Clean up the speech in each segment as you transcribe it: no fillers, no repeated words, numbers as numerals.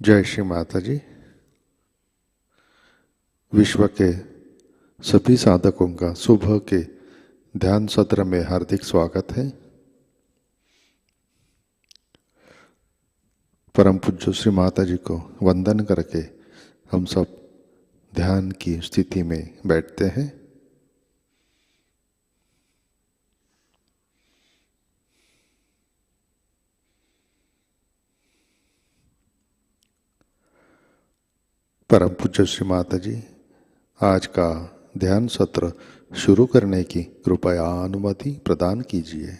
जय श्री माताजी। विश्व के सभी साधकों का सुबह के ध्यान सत्र में हार्दिक स्वागत है। परम पूज्य श्री माताजी को वंदन करके हम सब ध्यान की स्थिति में बैठते हैं। परम पूज्य श्री माताजी आज का ध्यान सत्र शुरू करने की कृपया अनुमति प्रदान कीजिए।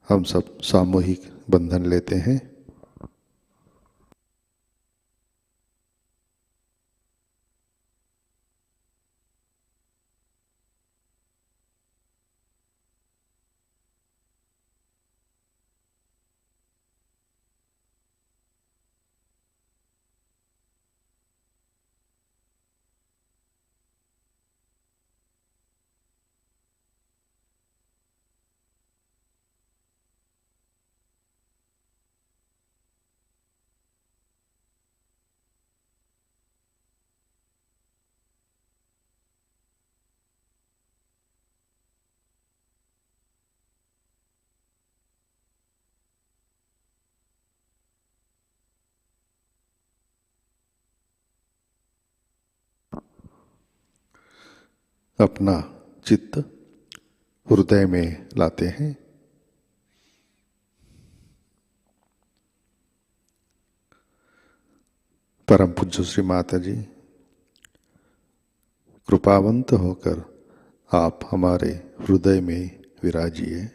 हम सब सामूहिक बंधन लेते हैं। अपना चित्त हृदय में लाते हैं। परम पूज्य श्री माता जी, कृपावंत होकर आप हमारे हृदय में विराजिए।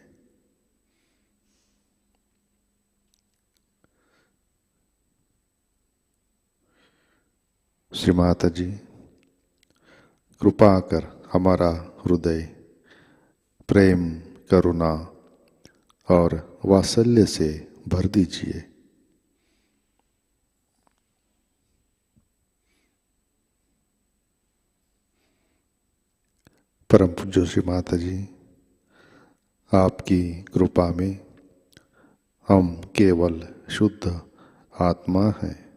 श्री माता जी, कृपा कर हमारा हृदय प्रेम, करुणा और वात्सल्य से भर दीजिए। परम पूज्य श्री माता जी, आपकी कृपा में हम केवल शुद्ध आत्मा हैं।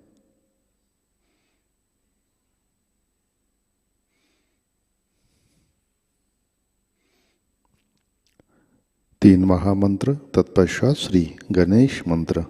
तीन महामंत्र तत्पश्चात श्री गणेश मंत्र।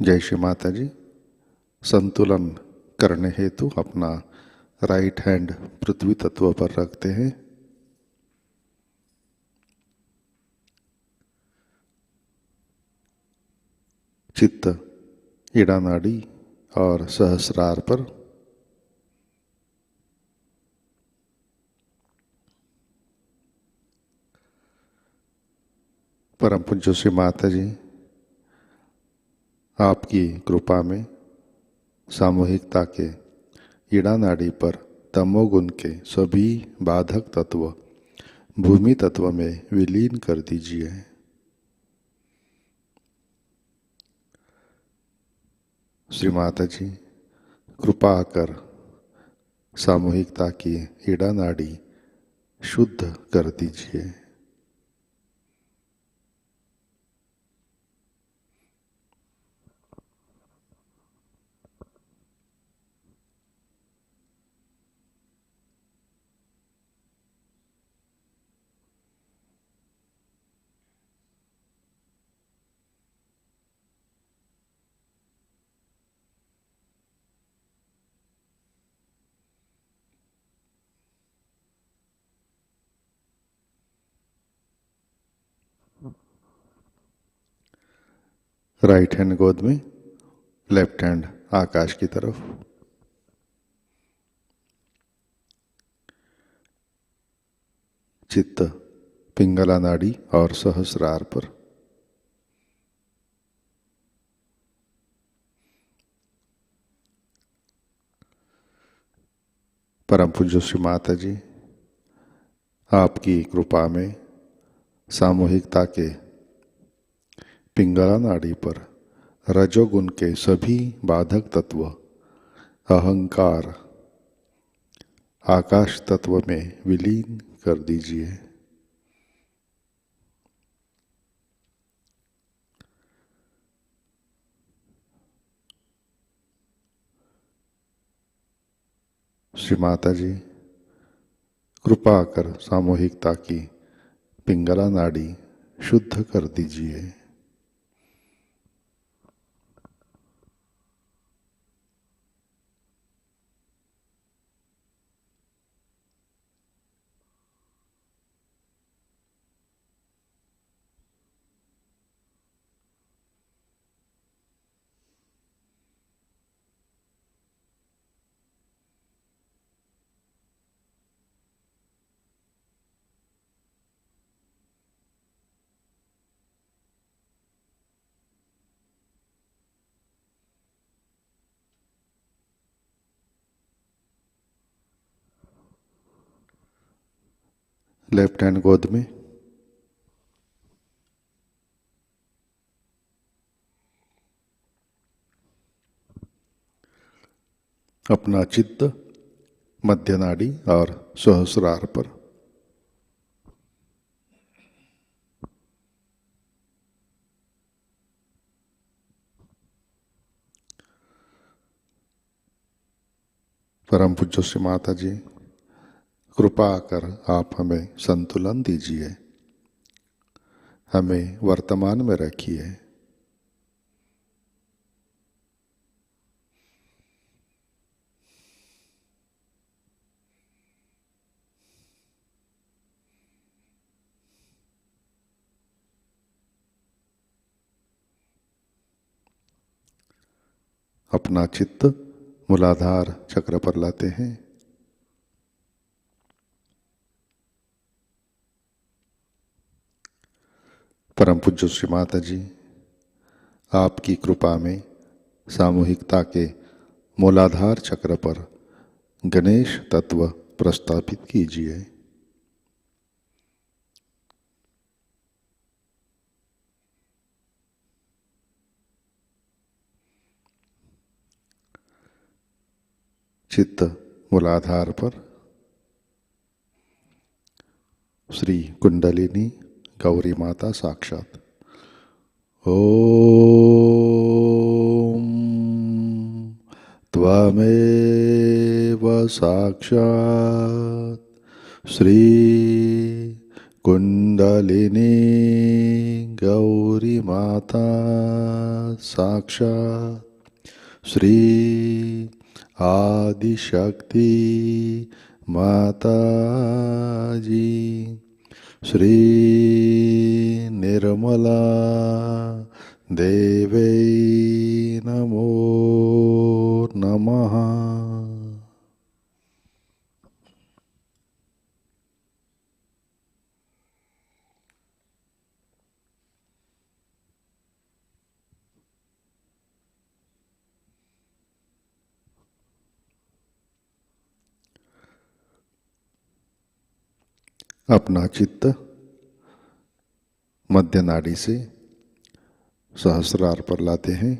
जय श्री माता जी। संतुलन करने हेतु अपना राइट हैंड पृथ्वी तत्व पर रखते हैं। चित्त ईड़ा नाड़ी और सहस्रार पर। परम पूज्य श्री माता जी, आपकी कृपा में सामूहिकता के ईड़ा नाड़ी पर तमोगुण के सभी बाधक तत्व भूमि तत्व में विलीन कर दीजिए। श्री माता जी, कृपा कर सामूहिकता की ईड़ा नाड़ी शुद्ध कर दीजिए। राइट हैंड गोद में, लेफ्ट हैंड आकाश की तरफ। चित्त पिंगला नाड़ी और सहस्रार पर। परम पूज्य श्री माता जी, आपकी कृपा में सामूहिकता के पिंगला नाड़ी पर रजोगुण के सभी बाधक तत्व अहंकार आकाश तत्व में विलीन कर दीजिए। श्री माता जी, कृपा कर सामूहिकता की पिंगला नाड़ी शुद्ध कर दीजिए। लेफ्ट हैंड गोद में। अपना चित्त मध्य नाड़ी और सहस्रार पर। परम पूज्य श्री माता जी, कृपा कर आप हमें संतुलन दीजिए, हमें वर्तमान में रखिए। अपना चित्त मूलाधार चक्र पर लाते हैं। परम पूज्य श्री माता जी, आपकी कृपा में सामूहिकता के मूलाधार चक्र पर गणेश तत्व प्रस्थापित कीजिए। चित्त मूलाधार पर श्री कुंडलिनी गौरी माता साक्षात। ओम त्वमेव साक्षात् श्री कुंडलिनी गौरी माता साक्षात् श्री आदिशक्ति माताजी, श्री निर्मला देवै नमो नमः। अपना चित्त मध्य नाड़ी से सहस्रार पर लाते हैं।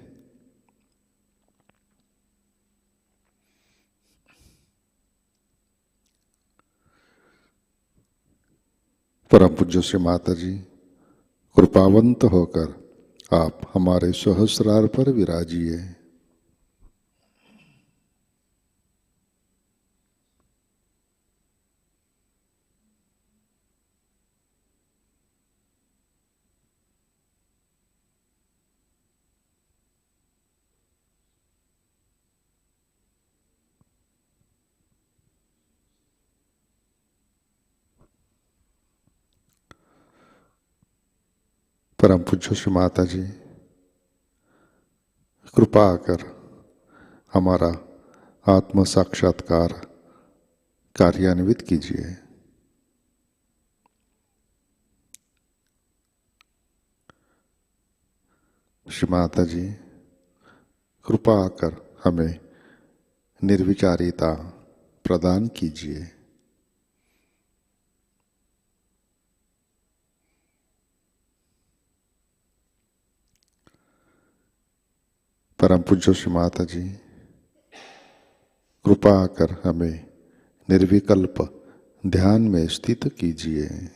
परम पूज्य श्री माता जी, कृपावंत होकर आप हमारे सहस्रार पर विराजिए। परम पूज्य श्री माता जी, कृपा कर हमारा आत्म साक्षात्कार कार्यान्वित कीजिए। श्री माता जी, कृपा कर हमें निर्विचारिता प्रदान कीजिए। परम पूज्य श्री माता जी, कृपा कर हमें निर्विकल्प ध्यान में स्थित कीजिए।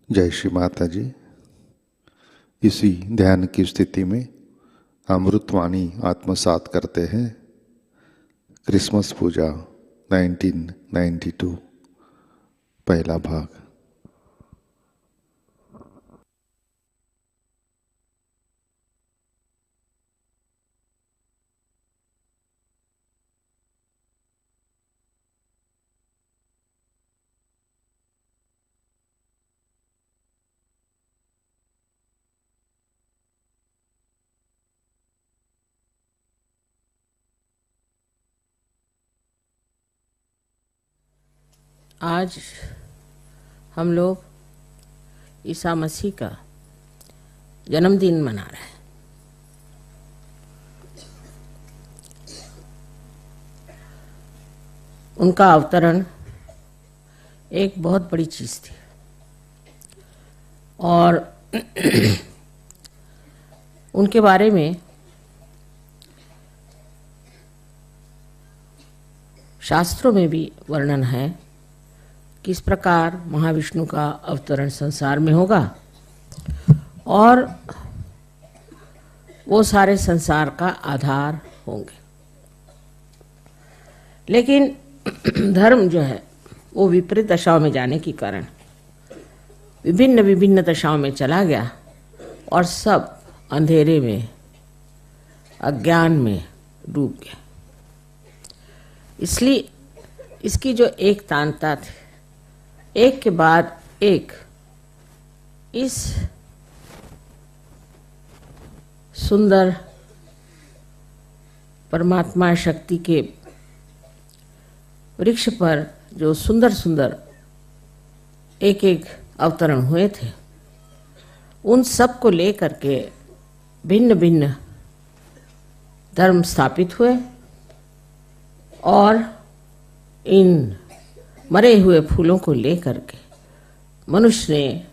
जय श्री माता जी। इसी ध्यान की स्थिति में अमृतवाणी आत्मसात करते हैं। क्रिसमस पूजा 1992 पहला भाग। आज हम लोग ईसा मसीह का जन्मदिन मना रहे हैं। उनका अवतरण एक बहुत बड़ी चीज थी और उनके बारे में शास्त्रों में भी वर्णन है किस प्रकार महाविष्णु का अवतरण संसार में होगा और वो सारे संसार का आधार होंगे। लेकिन धर्म जो है वो विपरीत दशाओं में जाने के कारण विभिन्न विभिन्न दशाओं में चला गया और सब अंधेरे में, अज्ञान में डूब गया। इसलिए इसकी जो एक तांता थी, एक के बाद एक इस सुंदर परमात्मा शक्ति के वृक्ष पर जो सुंदर सुंदर एक एक अवतरण हुए थे, उन सब को लेकर के भिन्न भिन्न धर्म स्थापित हुए और इन मरे हुए फूलों को लेकर के मनुष्य ने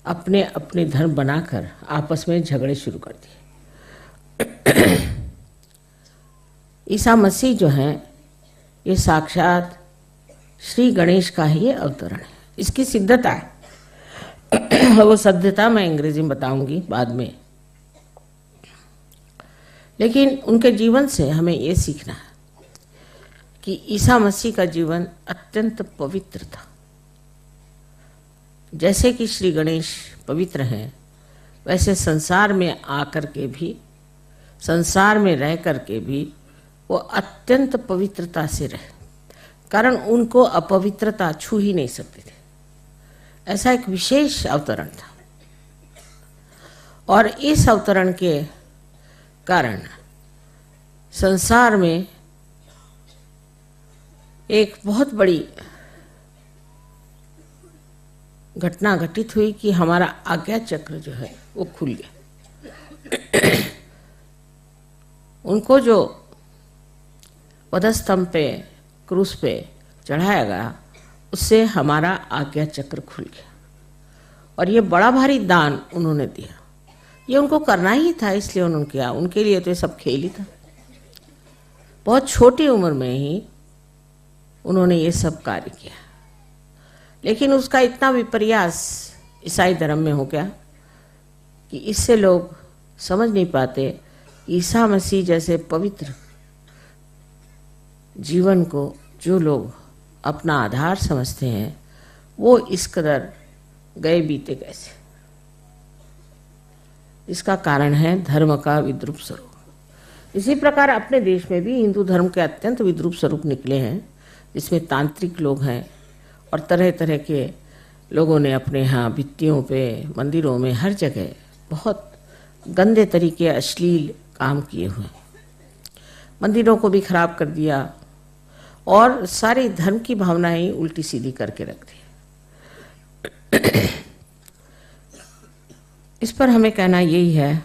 अपने अपने धर्म बनाकर आपस में झगड़े शुरू कर दिए। ईसा मसीह जो हैं ये साक्षात श्री गणेश का ही अवतरण है। इसकी सिद्धता है वो सिद्धता मैं अंग्रेजी में बताऊंगी बाद में। लेकिन उनके जीवन से हमें ये सीखना है कि ईसा मसीह का जीवन अत्यंत पवित्र था। जैसे कि श्री गणेश पवित्र हैं, वैसे संसार में आकर के भी, संसार में रह कर के भी वो अत्यंत पवित्रता से रहे, कारण उनको अपवित्रता छू ही नहीं सकते थे। ऐसा एक विशेष अवतरण था और इस अवतरण के कारण संसार में एक बहुत बड़ी घटना घटित हुई कि हमारा आज्ञा चक्र जो है वो खुल गया। उनको जो वधस्तंभ पे, क्रूस पे चढ़ाया गया, उससे हमारा आज्ञा चक्र खुल गया और ये बड़ा भारी दान उन्होंने दिया। ये उनको करना ही था, इसलिए उन्होंने किया। उनके लिए तो ये सब खेल ही था। बहुत छोटी उम्र में ही उन्होंने ये सब कार्य किया, लेकिन उसका इतना विपर्यास ईसाई धर्म में हो गया कि इससे लोग समझ नहीं पाते ईसा मसीह जैसे पवित्र जीवन को जो लोग अपना आधार समझते हैं वो इस कदर गए बीते कैसे। इसका कारण है धर्म का विद्रूप स्वरूप। इसी प्रकार अपने देश में भी हिंदू धर्म के अत्यंत विद्रूप स्वरूप निकले हैं, जिसमें तांत्रिक लोग हैं और तरह तरह के लोगों ने अपने यहाँ भित्तियों पे, मंदिरों में, हर जगह बहुत गंदे तरीके, अश्लील काम किए हुए। मंदिरों को भी खराब कर दिया और सारी धर्म की भावनाएं उल्टी सीधी करके रख दी। इस पर हमें कहना यही है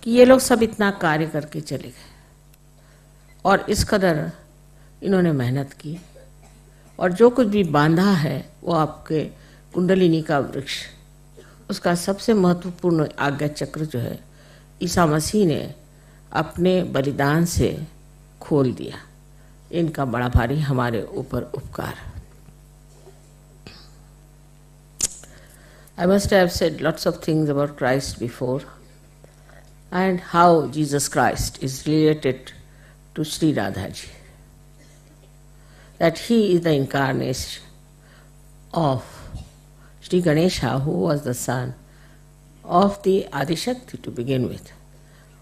कि ये लोग सब इतना कार्य करके चले गए और इस कदर इन्होंने मेहनत की और जो कुछ भी बांधा है वो आपके कुंडलिनी का वृक्ष, उसका सबसे महत्वपूर्ण आज्ञा चक्र जो है ईसा मसीह ने अपने बलिदान से खोल दिया। इनका बड़ा भारी हमारे ऊपर उपकार। I must have said lots of things about Christ before and how Jesus Christ is related to Shri Radhaji. That he is the incarnation of Shri Ganesha, who was the son of the Adishakti to begin with.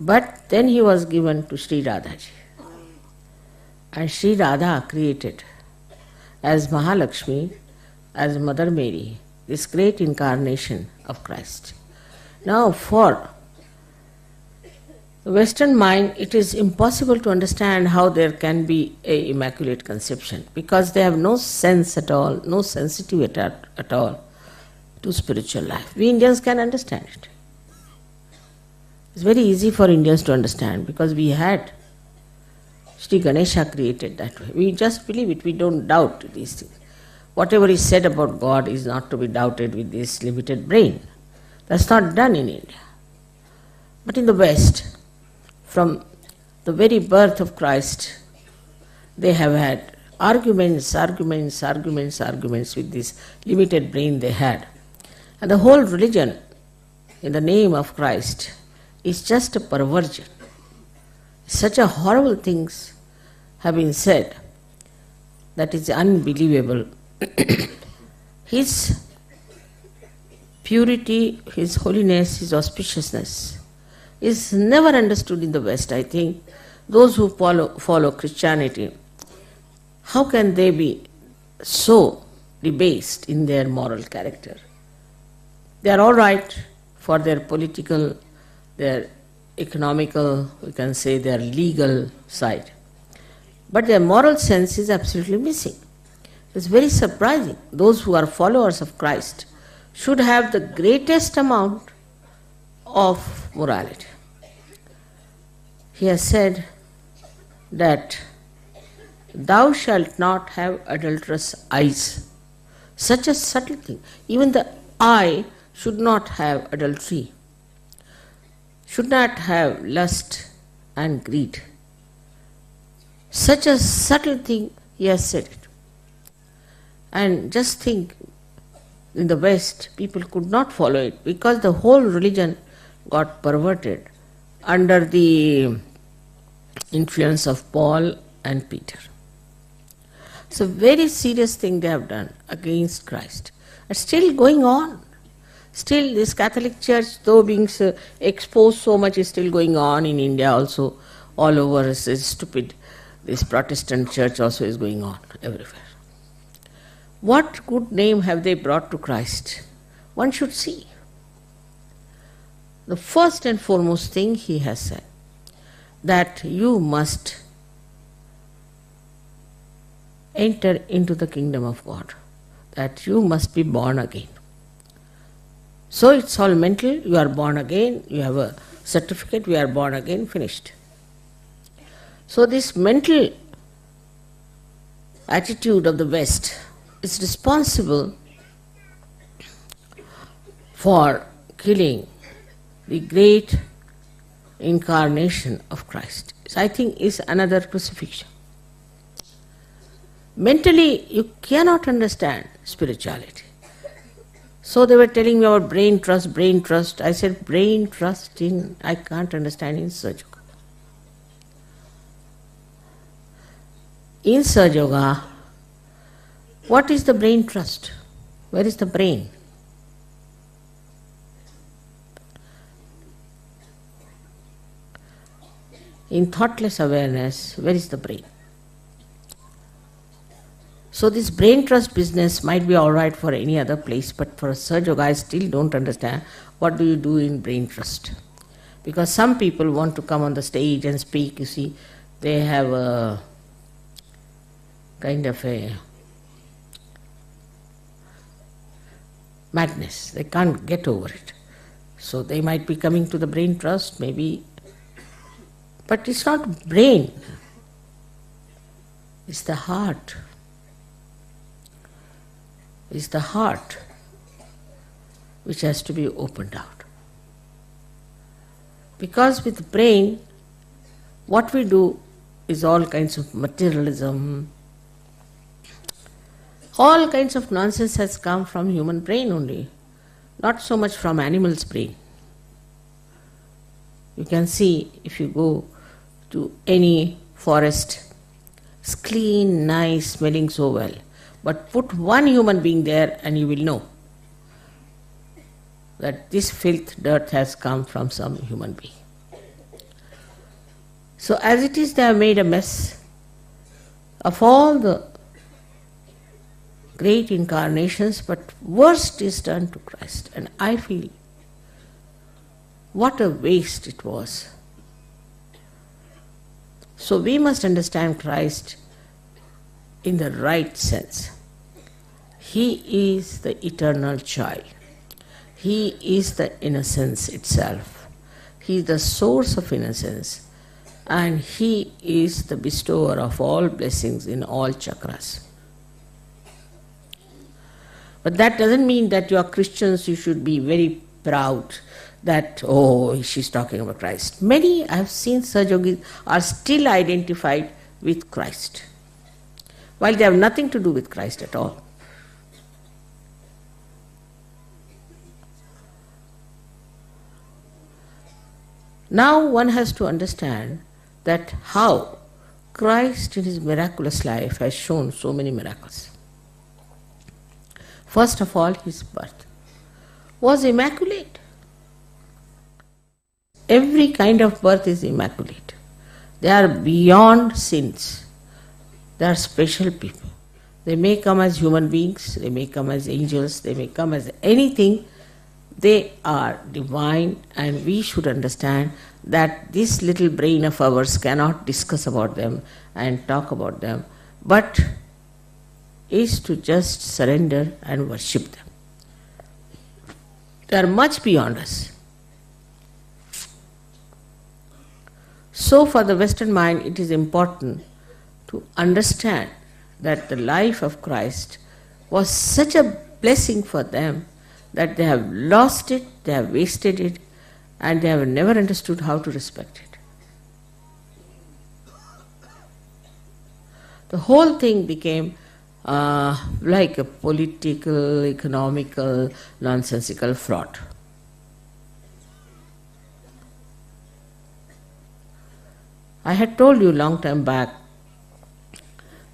But then he was given to Shri Radhaji. And Shri Radha created as Mahalakshmi, as Mother Mary, this great incarnation of Christ. Now for the Western mind, it is impossible to understand how there can be an immaculate conception, because they have no sense at all, no sensitivity at all to spiritual life. We Indians can understand it. It's very easy for Indians to understand because we had Shri Ganesha created that way. We just believe it, we don't doubt these things. Whatever is said about God is not to be doubted with this limited brain. That's not done in India. But in the West, from the very birth of Christ, they have had arguments with this limited brain they had. And the whole religion, in the name of Christ, is just a perversion. Such a horrible things have been said that is unbelievable. His purity, his holiness, his auspiciousness is never understood in the West. I think those who follow Christianity, how can they be so debased in their moral character? They are all right for their political, their economical, we can say their legal side. But their moral sense is absolutely missing. It's very surprising. Those who are followers of Christ should have the greatest amount of morality. He has said that thou shalt not have adulterous eyes. Such a subtle thing. Even the eye should not have adultery, should not have lust and greed. Such a subtle thing, he has said it. And just think, in the West, people could not follow it because the whole religion got perverted under the influence of Paul and Peter. It's a very serious thing they have done against Christ. It's still going on. Still this Catholic Church, though being exposed so much, is still going on in India also. All over is stupid. This Protestant Church also is going on everywhere. What good name have they brought to Christ? One should see. The first and foremost thing he has said, that you must enter into the kingdom of God, that you must be born again. So it's all mental, you are born again, you have a certificate, we are born again, finished. So this mental attitude of the West is responsible for killing the great incarnation of Christ. So I think is another crucifixion. Mentally, you cannot understand spirituality. So they were telling me about brain trust. I said, brain trust in, I can't understand in Sahajayoga. In Sahajayoga, what is the brain trust? Where is the brain? In thoughtless awareness, where is the brain? So this brain trust business might be all right for any other place, but for Sahajayoga I still don't understand what do you do in brain trust. Because some people want to come on the stage and speak, you see, they have a kind of a madness, they can't get over it. So they might be coming to the brain trust, maybe, but it's not brain, it's the heart. It's the heart which has to be opened out. Because with brain, what we do is all kinds of materialism, all kinds of nonsense has come from human brain only. not so much from animal's brain. You can see if you go to any forest, it's clean, nice, smelling so well. But put one human being there and you will know that this filth, dirt has come from some human being. So as it is, they have made a mess of all the great incarnations, but worst is done to Christ. And I feel what a waste it was. So we must understand Christ in the right sense. He is the eternal child. He is the innocence itself. He is the source of innocence. And He is the bestower of all blessings in all chakras. But that doesn't mean that you are Christians, you should be very proud that, oh, she's talking about Christ. Many I have seen Sahajogis are still identified with Christ, while they have nothing to do with Christ at all. Now one has to understand that how Christ in His miraculous life has shown so many miracles. First of all, His birth was immaculate. Every kind of birth is immaculate. They are beyond sins. They are special people. They may come as human beings, they may come as angels, they may come as anything. They are divine, and we should understand that this little brain of ours cannot discuss about them and talk about them, but is to just surrender and worship them. They are much beyond us. So for the Western mind, it is important to understand that the life of Christ was such a blessing for them that they have lost it, they have wasted it, and they have never understood how to respect it. The whole thing became like a political, economical, nonsensical fraud. I had told you long time back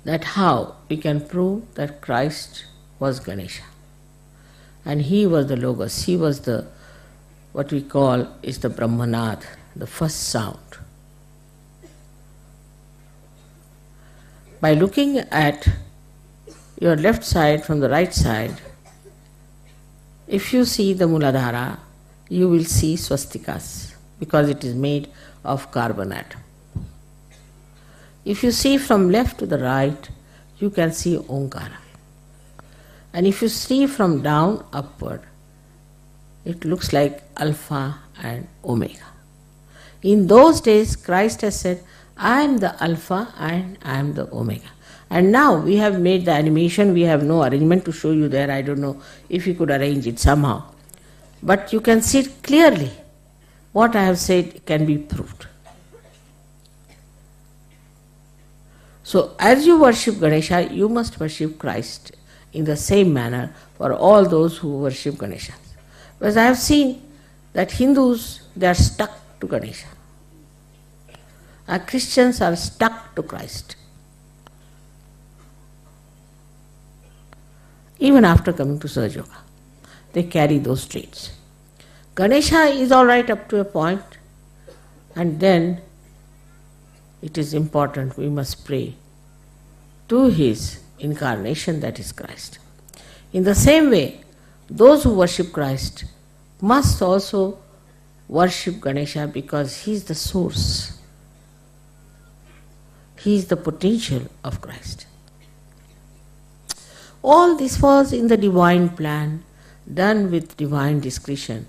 that how we can prove that Christ was Ganesha. And He was the Logos, He was the, what we call is the Brahmanad, the first sound. By looking at your left side from the right side, if you see the Muladhara, you will see swastikas, because it is made of carbon atom. If you see from left to the right, you can see Omkara. And if you see from down upward, it looks like Alpha and Omega. In those days, Christ has said, I am the Alpha and I am the Omega. And now we have made the animation, we have no arrangement to show you there. I don't know if you could arrange it somehow. But you can see it clearly. What I have said can be proved. So as you worship Ganesha, you must worship Christ in the same manner for all those who worship Ganesha. Because I have seen that Hindus, they are stuck to Ganesha. Christians are stuck to Christ. Even after coming to Sahajayoga, they carry those traits. Ganesha is all right up to a point, and then it is important we must pray to His incarnation, that is Christ. In the same way, those who worship Christ must also worship Ganesha, because he is the source. He is the potential of Christ. All this was in the divine plan, done with divine discretion.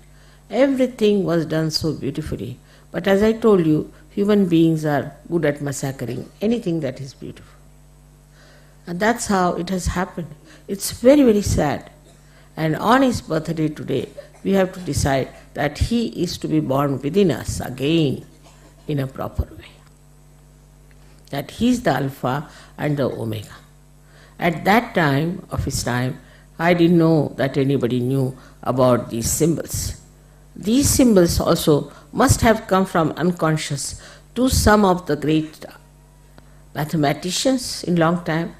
Everything was done so beautifully. But as I told you, human beings are good at massacring anything that is beautiful. And that's how it has happened. It's very, very sad. And on his birthday today, we have to decide that he is to be born within us again in a proper way. That he is the Alpha and the Omega. At that time of his time, I didn't know that anybody knew about these symbols. These symbols also must have come from unconscious to some of the great mathematicians in long time,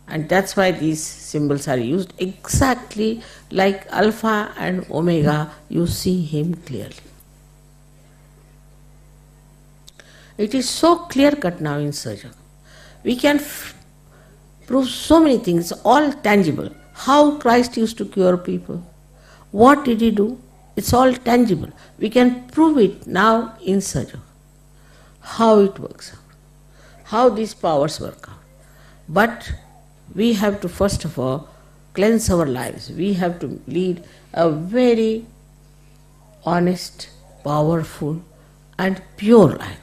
and that's why these symbols are used exactly like Alpha and Omega. You see him clearly. It is so clear cut now in Sahajayoga. We can prove so many things, all tangible. How Christ used to cure people. What did he do? It's all tangible. We can prove it now in Sahajayoga. How it works out. How these powers work out. But we have to first of all cleanse our lives. We have to lead a very honest, powerful and pure life.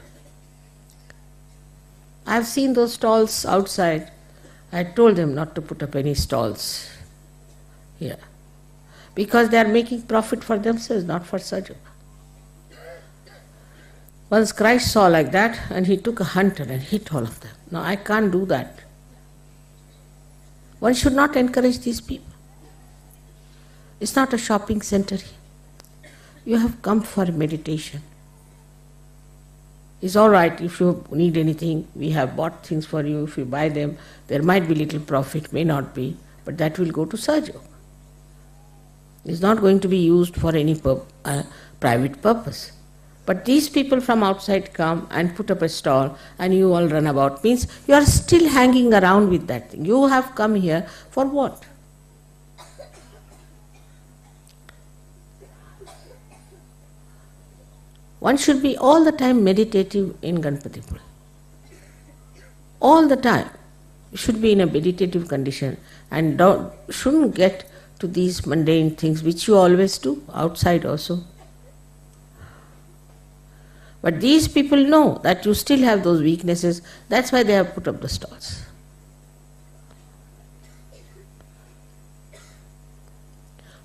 I have seen those stalls outside. I told them not to put up any stalls here, because they are making profit for themselves, not for Sahajayoga. Once Christ saw like that, and he took a hunter and hit all of them. No, I can't do that. One should not encourage these people. It's not a shopping center here. You have come for meditation. It's all right if you need anything. We have bought things for you. If you buy them, there might be little profit, may not be, but that will go to Sahajayoga. It's not going to be used for any private purpose. But these people from outside come and put up a stall and you all run about. Means you are still hanging around with that thing. You have come here for what? One should be all the time meditative in Ganapatipule. All the time. You should be in a meditative condition and shouldn't get to these mundane things which you always do, outside also. But these people know that you still have those weaknesses, that's why they have put up the stalls.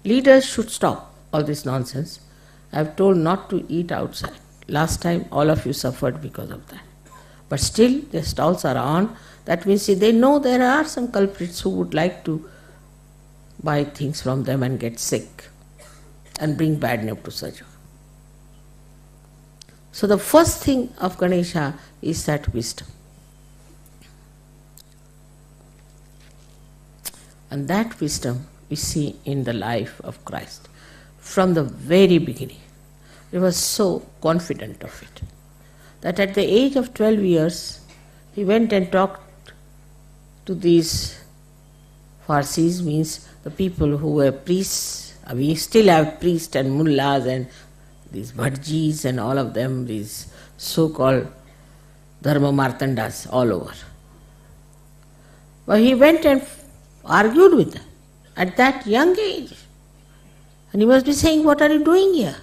Leaders should stop all this nonsense. I have told not to eat outside. Last time all of you suffered because of that. But still the stalls are on. That means they know there are some culprits who would like to buy things from them and get sick and bring bad news to Sahajayoga. So the first thing of Ganesha is that wisdom. And that wisdom we see in the life of Christ. From the very beginning, he was so confident of it, that at the age of 12 years, he went and talked to these Farsis, means the people who were priests. We still have priests and mullahs and these bhajis and all of them, these so-called dharma martandas all over. But he went and argued with them at that young age. And he must be saying, what are you doing here?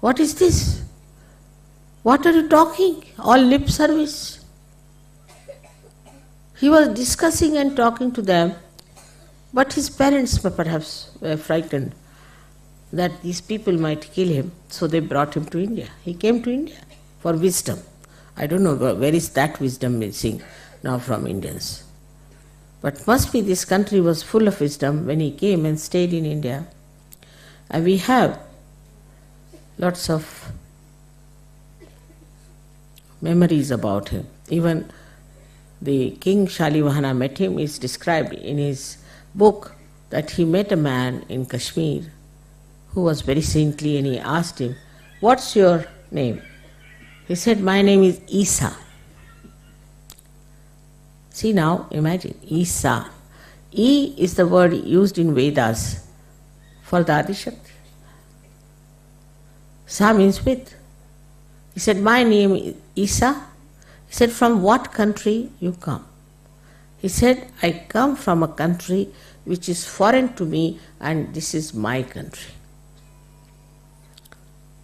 What is this? What are you talking? All lip service. He was discussing and talking to them, but his parents perhaps were frightened that these people might kill him, so they brought him to India. He came to India for wisdom. I don't know where is that wisdom missing now from Indians. But must be this country was full of wisdom when he came and stayed in India. And we have lots of memories about him. Even the King Shalivahana met him. Is described in his book that he met a man in Kashmir who was very saintly, and he asked him, "What's your name?" He said, "My name is Isa." See now, imagine, Isa. E is the word used in Vedas for the Adishakti. Sa means with. He said, "My name is Isa." He said, "From what country you come?" He said, "I come from a country which is foreign to me, and this is my country."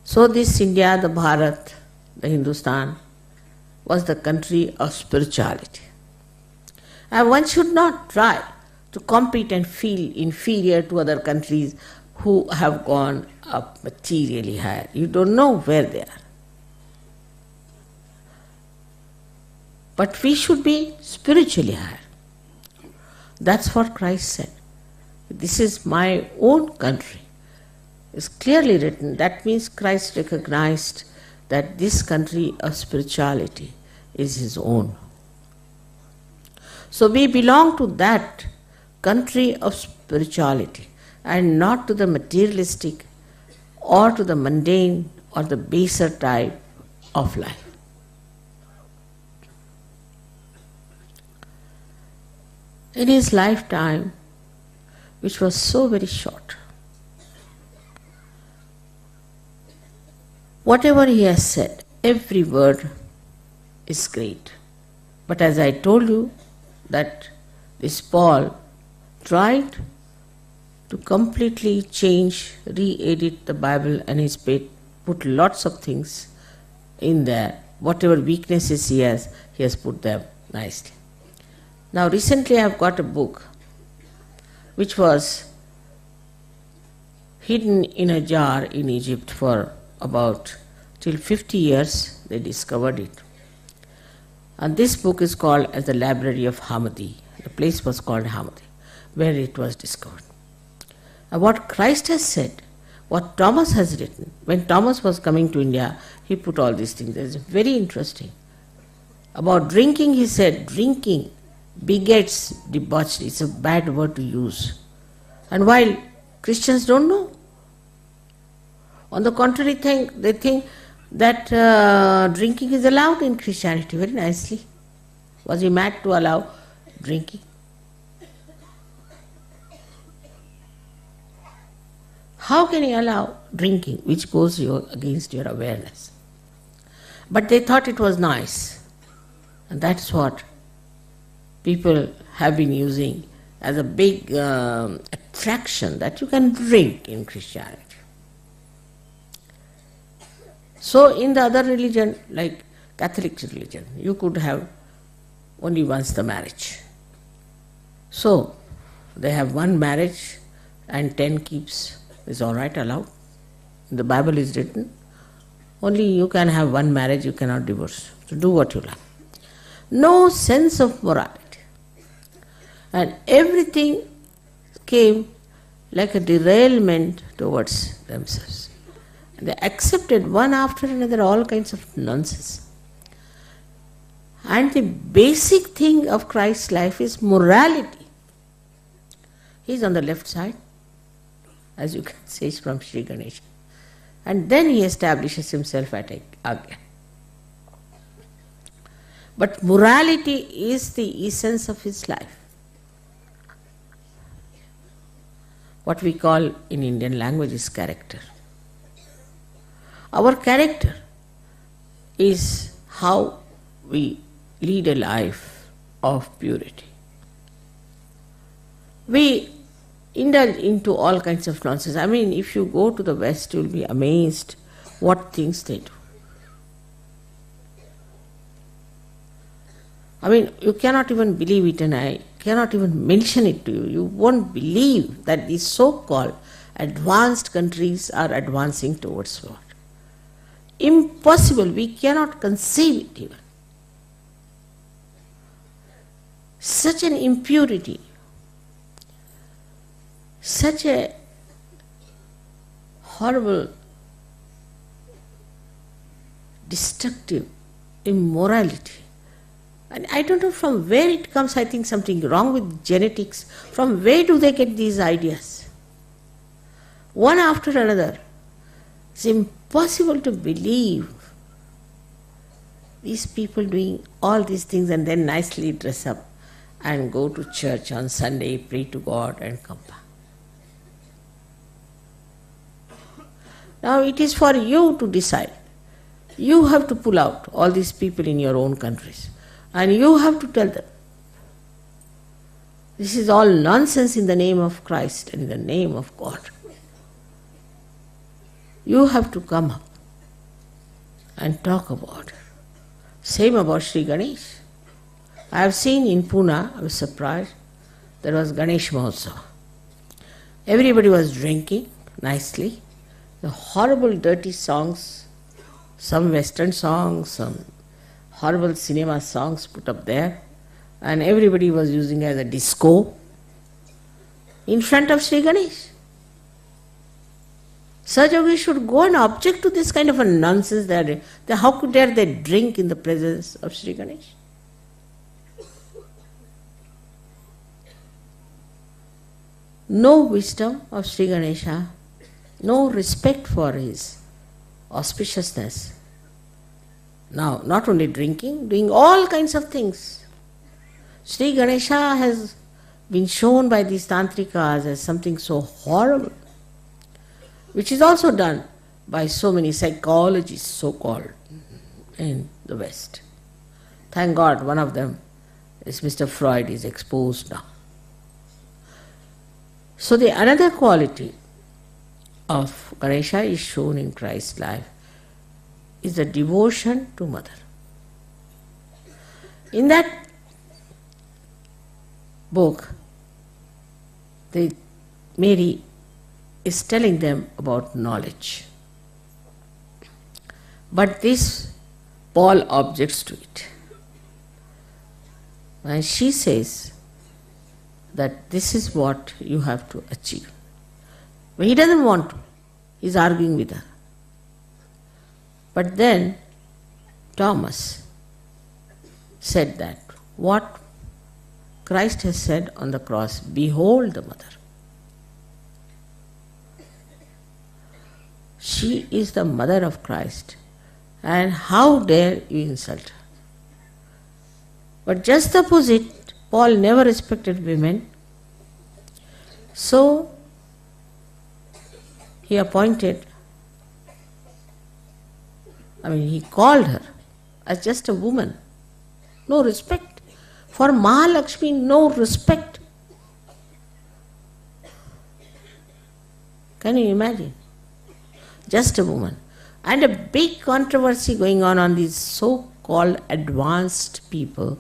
So this India, the Bharat, the Hindustan, was the country of spirituality. And one should not try to compete and feel inferior to other countries who have gone up materially higher. You don't know where they are. But we should be spiritually higher. That's what Christ said. This is my own country. It's clearly written. That means Christ recognized that this country of spirituality is his own. So we belong to that country of spirituality and not to the materialistic or to the mundane or the baser type of life. In his lifetime, which was so very short, whatever he has said, every word is great. But as I told you, that this Paul tried to completely change, re-edit the Bible, and he's put lots of things in there. Whatever weaknesses he has put them nicely. Now recently I have got a book which was hidden in a jar in Egypt for about till 50 years. They discovered it. And this book is called as the Library of Hammadi. The place was called Hammadi, where it was discovered. And what Christ has said, what Thomas has written, when Thomas was coming to India, he put all these things. It's very interesting. About drinking, he said, drinking begets debauchery. It's a bad word to use. And while Christians don't know, on the contrary, they think that drinking is allowed in Christianity very nicely. Was he mad to allow drinking? How can he allow drinking, which goes against your awareness? But they thought it was nice. And that's what people have been using as a big attraction, that you can drink in Christianity. So in the other religion, like Catholic religion, you could have only once the marriage. So they have one marriage and 10 keeps. Is all right, allowed. In the Bible is written, only you can have one marriage, you cannot divorce. So do what you like. No sense of morality. And everything came like a derailment towards themselves. And they accepted one after another all kinds of nonsense. And the basic thing of Christ's life is morality. He is on the left side, as you can see from Shri Ganesha. And then he establishes himself at Agya. But morality is the essence of his life. What we call in Indian language is character. Our character is how we lead a life of purity. We indulge into all kinds of nonsense. I mean, if you go to the West, you will be amazed what things they do. I mean, you cannot even believe it, and I cannot even mention it to you. You won't believe that these so-called advanced countries are advancing towards what? Impossible. We cannot conceive it even. Such an impurity, such a horrible, destructive immorality. And I don't know from where it comes. I think something wrong with genetics. From where do they get these ideas? One after another. It's impossible to believe these people doing all these things and then nicely dress up and go to church on Sunday, pray to God and come back. Now it is for you to decide. You have to pull out all these people in your own countries. And you have to tell them, this is all nonsense in the name of Christ and in the name of God. You have to come up and talk about it. Same about Shri Ganesh. I have seen in Pune, I was surprised, there was Ganesh Mahotsav. Everybody was drinking nicely. The horrible dirty songs, some western songs, some horrible cinema songs put up there, and everybody was using it as a disco in front of Sri Ganesh. Sahajayogi should go and object to this kind of a nonsense. How could dare they drink in the presence of Sri Ganesh? No wisdom of Sri Ganesha, no respect for his auspiciousness. Now, not only drinking, doing all kinds of things. Sri Ganesha has been shown by these tantrikas as something so horrible, which is also done by so many psychologists, so-called, in the West. Thank God one of them is Mr. Freud, is exposed now. So the another quality of Ganesha is shown in Christ's life is the devotion to Mother. In that book, Mary is telling them about knowledge. But this, Paul objects to it. And she says that this is what you have to achieve. But he doesn't want to. He's arguing with her. But then Thomas said that what Christ has said on the cross, behold the Mother. She is the mother of Christ, and how dare you insult her? But just the opposite, Paul never respected women, so he called her as just a woman. No respect. For Mahalakshmi, no respect. Can you imagine? Just a woman. And a big controversy going on these so-called advanced people,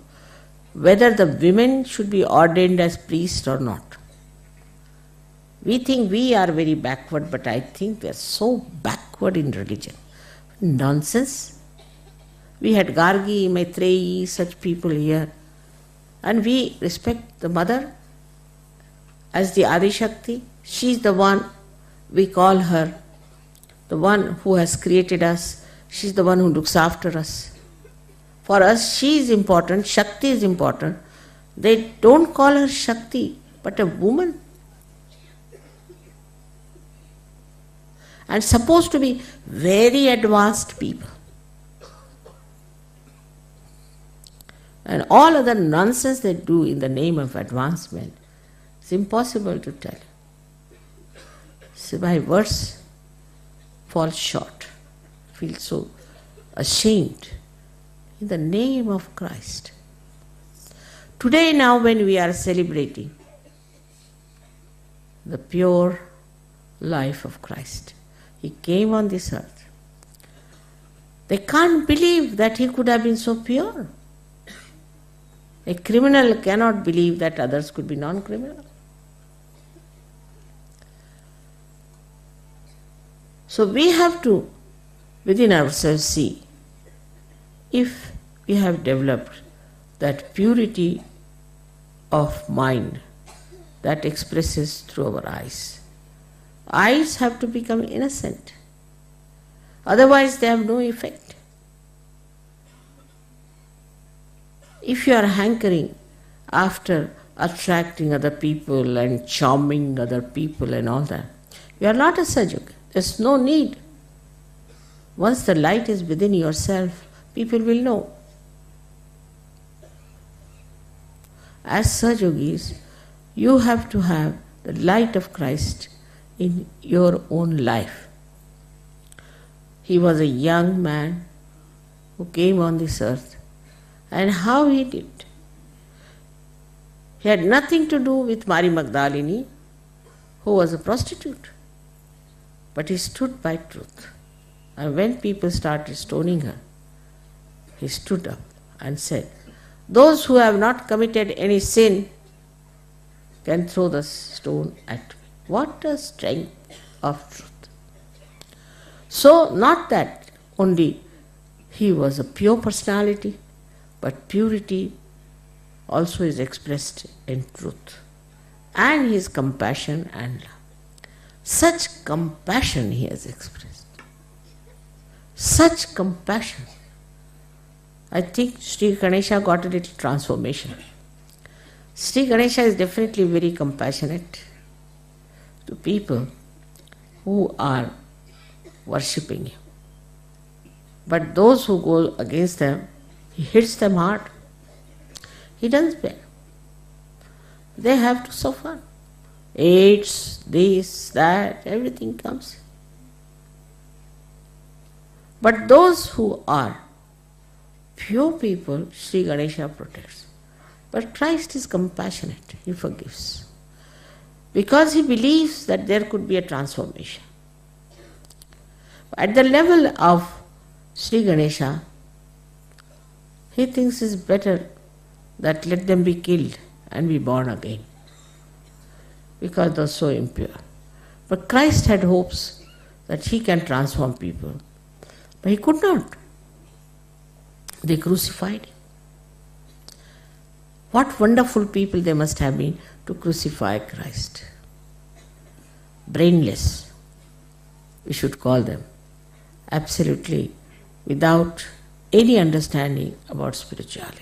whether the women should be ordained as priests or not. We think we are very backward, but I think they are so backward in religion. Nonsense. We had Gargi, Maitreyi, such people here. And we respect the mother as the Adi Shakti. She is the one, we call her, the one who has created us. She is the one who looks after us. For us, she is important, Shakti is important. They don't call her Shakti, but a woman. And supposed to be very advanced people. And all other nonsense they do in the name of advancement, it's impossible to tell. So my words fall short. I feel so ashamed. In the name of Christ. Today now when we are celebrating the pure life of Christ, He came on this earth. They can't believe that He could have been so pure. A criminal cannot believe that others could be non-criminal. So we have to, within ourselves, see if we have developed that purity of mind that expresses through our eyes. Eyes have to become innocent. Otherwise they have no effect. If you are hankering after attracting other people and charming other people and all that, you are not a Sahajayogi. There's no need. Once the light is within yourself, people will know. As Sahajayogis, you have to have the light of Christ in your own life. He was a young man who came on this earth, and how he did. He had nothing to do with Mary Magdalene, who was a prostitute, but he stood by truth. And when people started stoning her, he stood up and said, "Those who have not committed any sin can throw the stone at me." What a strength of truth. So, not that only he was a pure personality, but purity also is expressed in truth, and his compassion and love. Such compassion he has expressed. Such compassion. I think Sri Ganesha got a little transformation. Sri Ganesha is definitely very compassionate to people who are worshipping him. But those who go against them, he hits them hard. He doesn't spare. They have to suffer. AIDS, this, that, everything comes. But those who are pure people, Sri Ganesha protects. But Christ is compassionate, he forgives. Because he believes that there could be a transformation. At the level of Sri Ganesha, he thinks it's better that let them be killed and be born again, because they're so impure. But Christ had hopes that he can transform people, but he could not. They crucified him. What wonderful people they must have been to crucify Christ. Brainless, we should call them. Absolutely without any understanding about spirituality.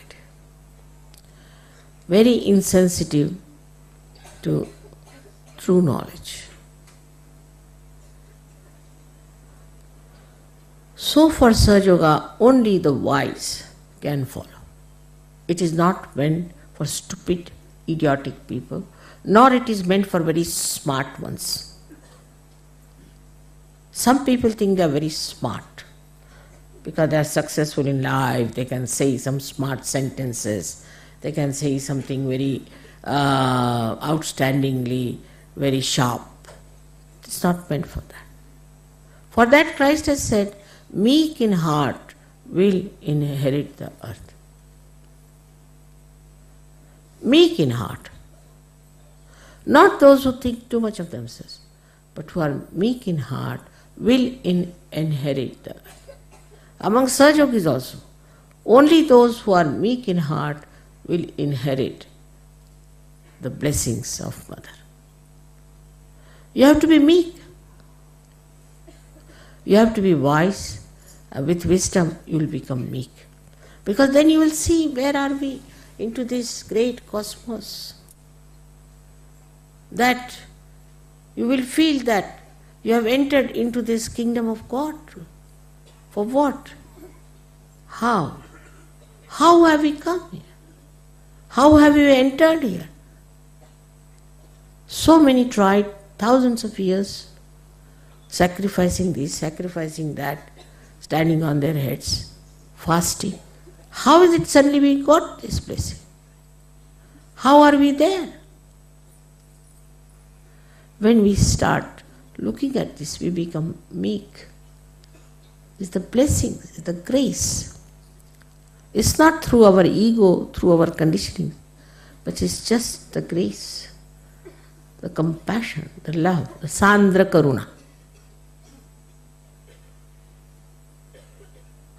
Very insensitive to true knowledge. So for Sahajayoga, only the wise can follow. It is not meant for stupid, idiotic people, nor it is meant for very smart ones. Some people think they are very smart because they are successful in life, they can say some smart sentences, they can say something very outstandingly, very sharp. It's not meant for that. For that Christ has said, meek in heart will inherit the earth. Meek in heart. Not those who think too much of themselves, but who are meek in heart will inherit the earth. Among Sahajogis also, only those who are meek in heart will inherit the blessings of Mother. You have to be meek. You have to be wise. With wisdom, you will become meek. Because then you will see where are we into this great cosmos. That you will feel that you have entered into this kingdom of God. For what? How? How have we come here? How have you entered here? So many tried, thousands of years, sacrificing this, sacrificing that, standing on their heads, fasting. How is it suddenly we got this blessing? How are we there? When we start looking at this, we become meek. It's the blessing, it's the grace. It's not through our ego, through our conditioning, but it's just the grace, the compassion, the love, the sandra karuna.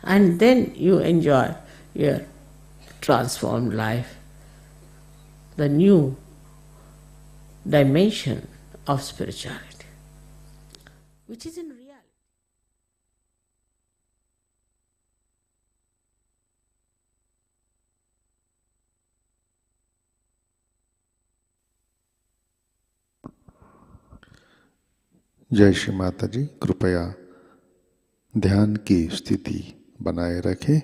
And then you enjoy your transformed life, the new dimension of spirituality, which is in reality. जय श्री माता जी। कृपया ध्यान की स्थिति बनाए रखें।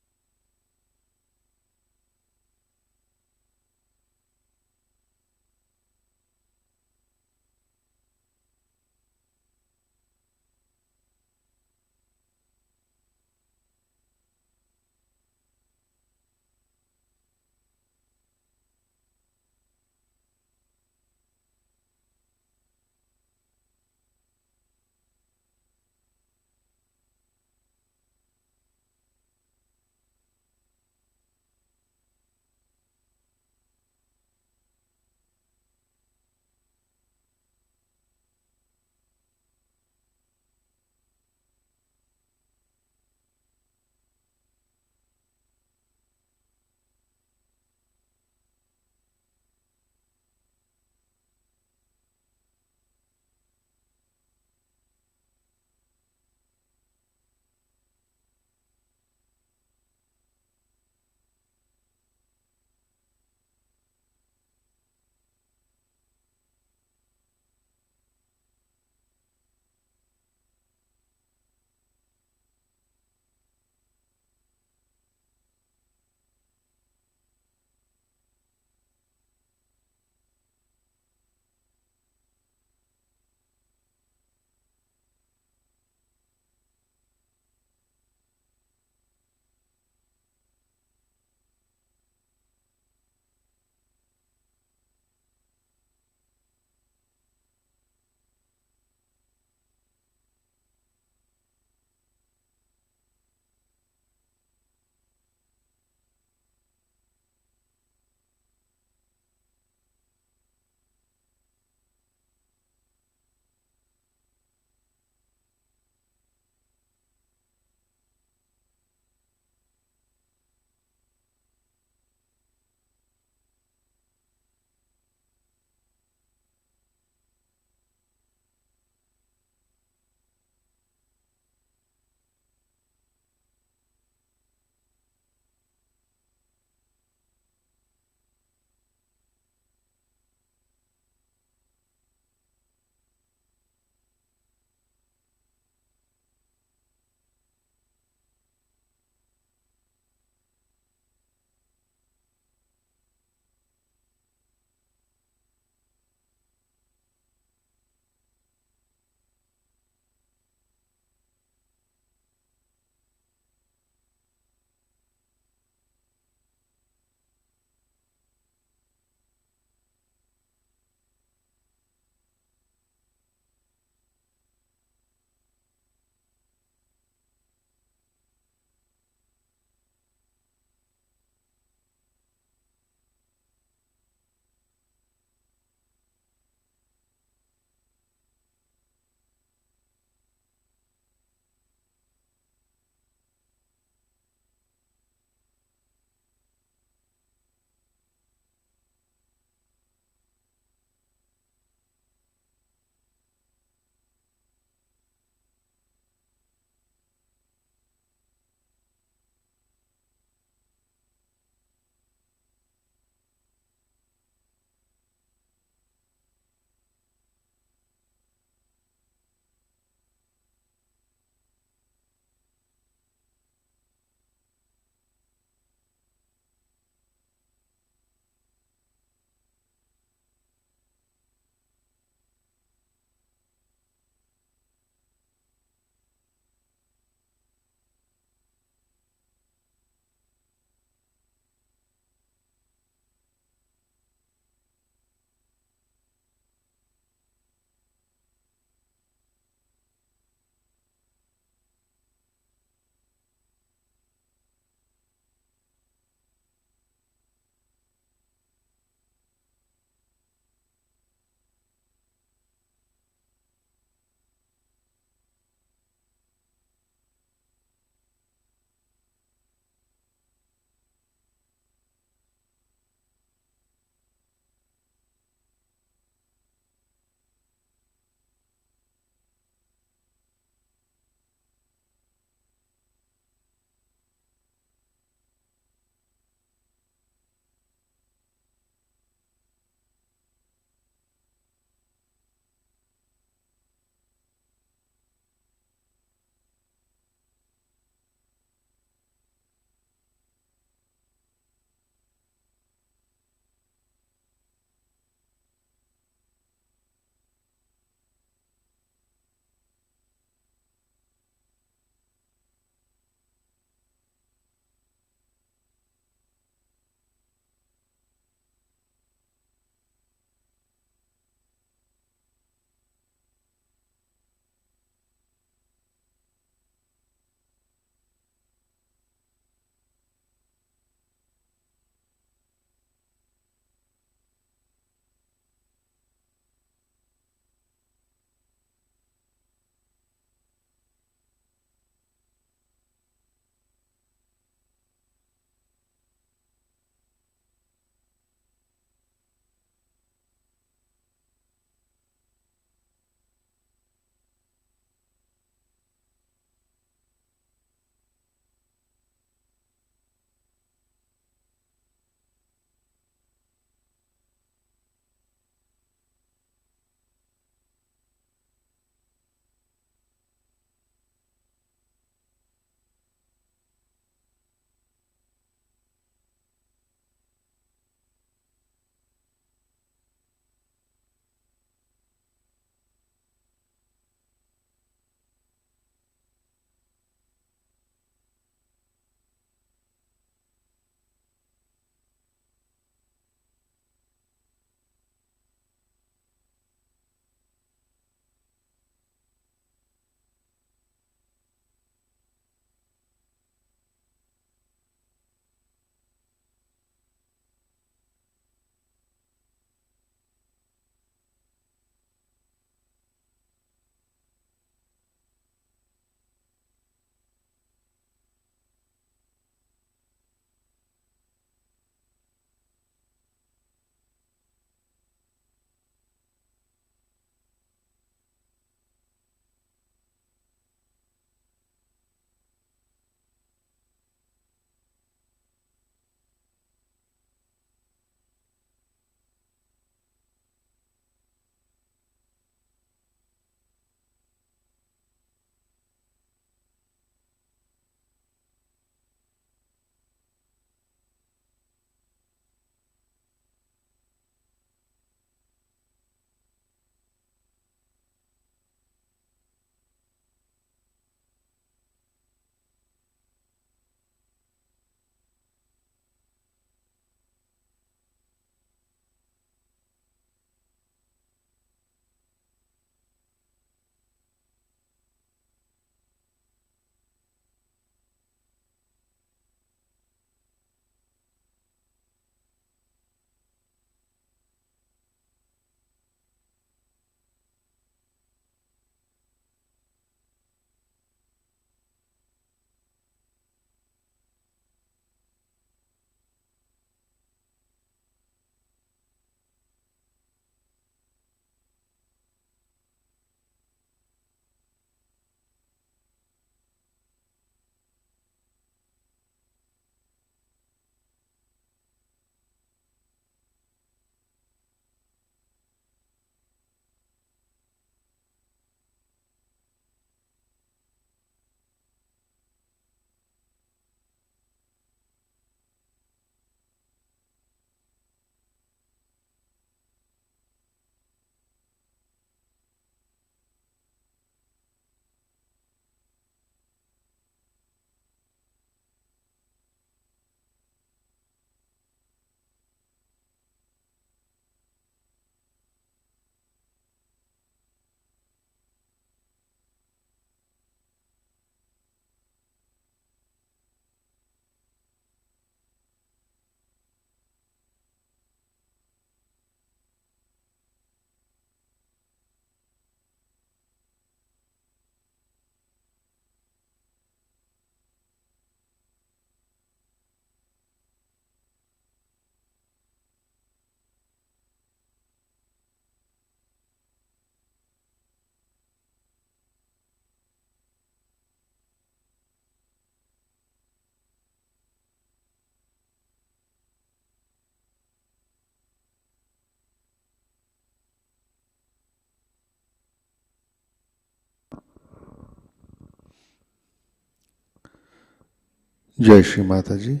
जय श्री माता जी।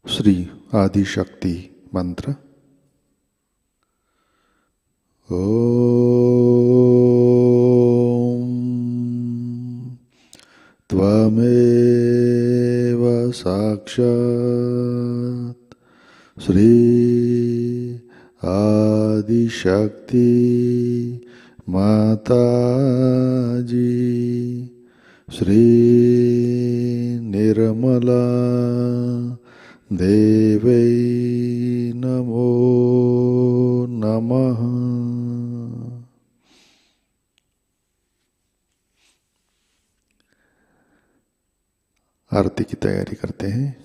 श्री आदि शक्ति मंत्र। ओम त्वमेव साक्षात् श्री आदिशक्ति माताजी श्री निर्मला देवै नमो नमः। आरती की तैयारी करते हैं।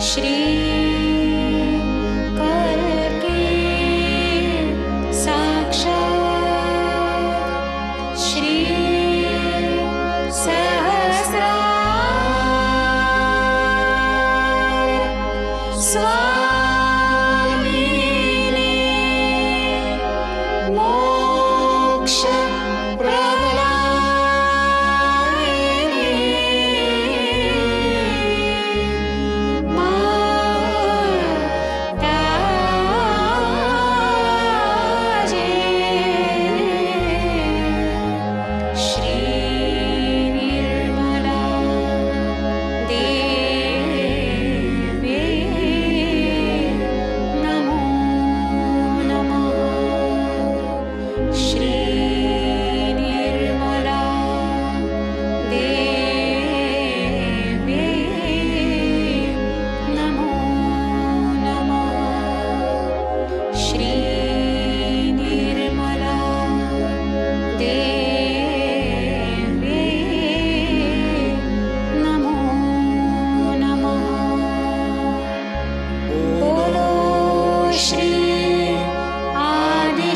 श्री करके साक्षात् श्री सहस्रार स्वामिने मोक्ष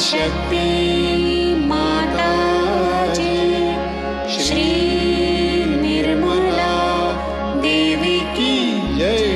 शक्ति माताजी श्री निर्मला देवी की जय।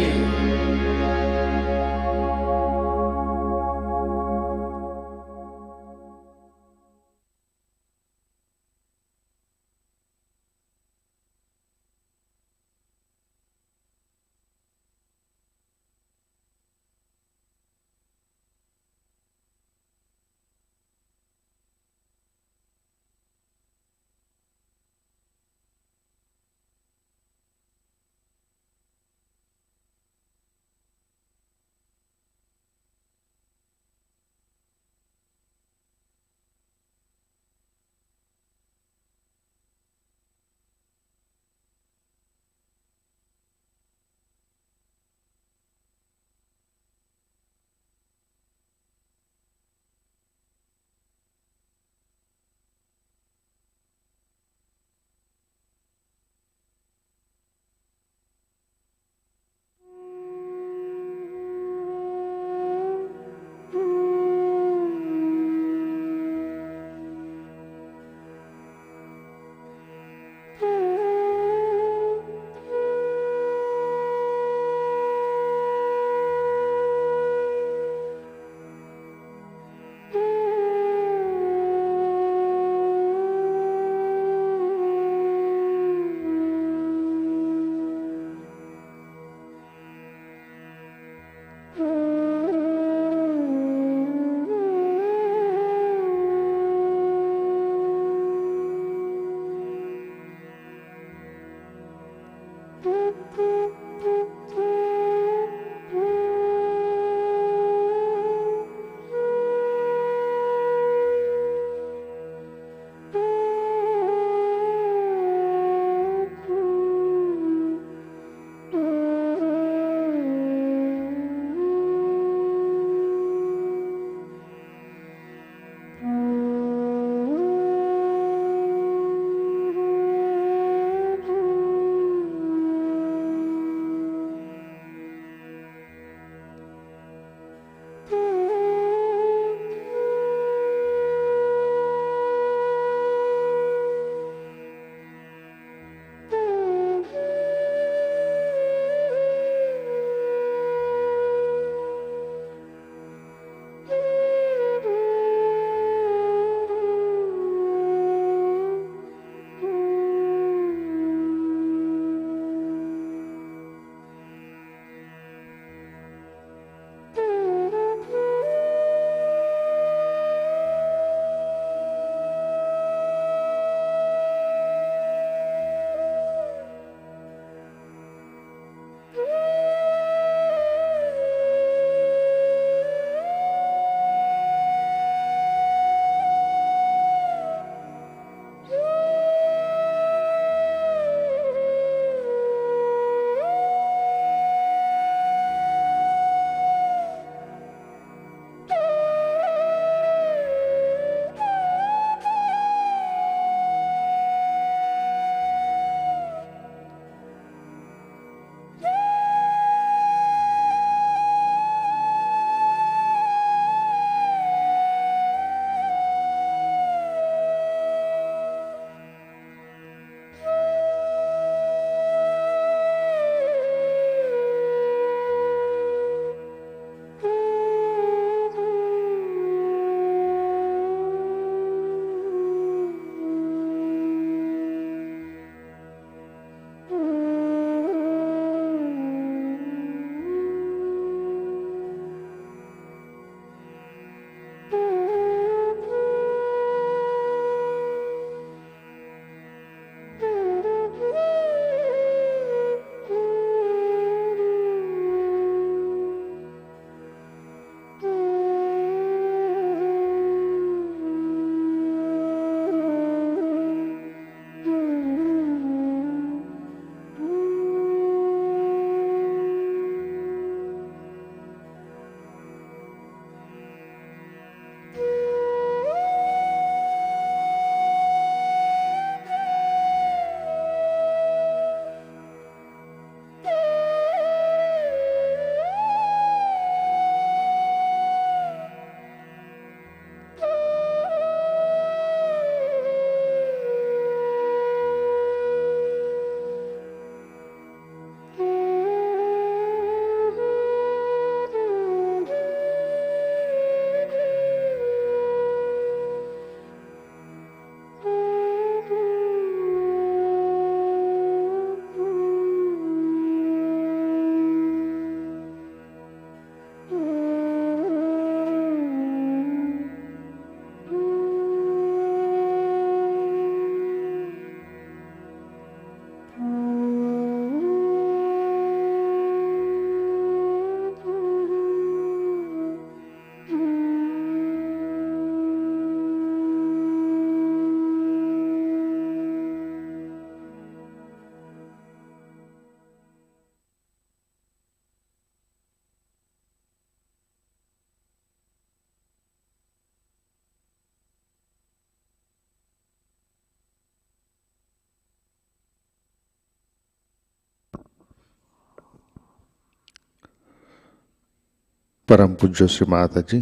परम पूज्य श्री माता जी,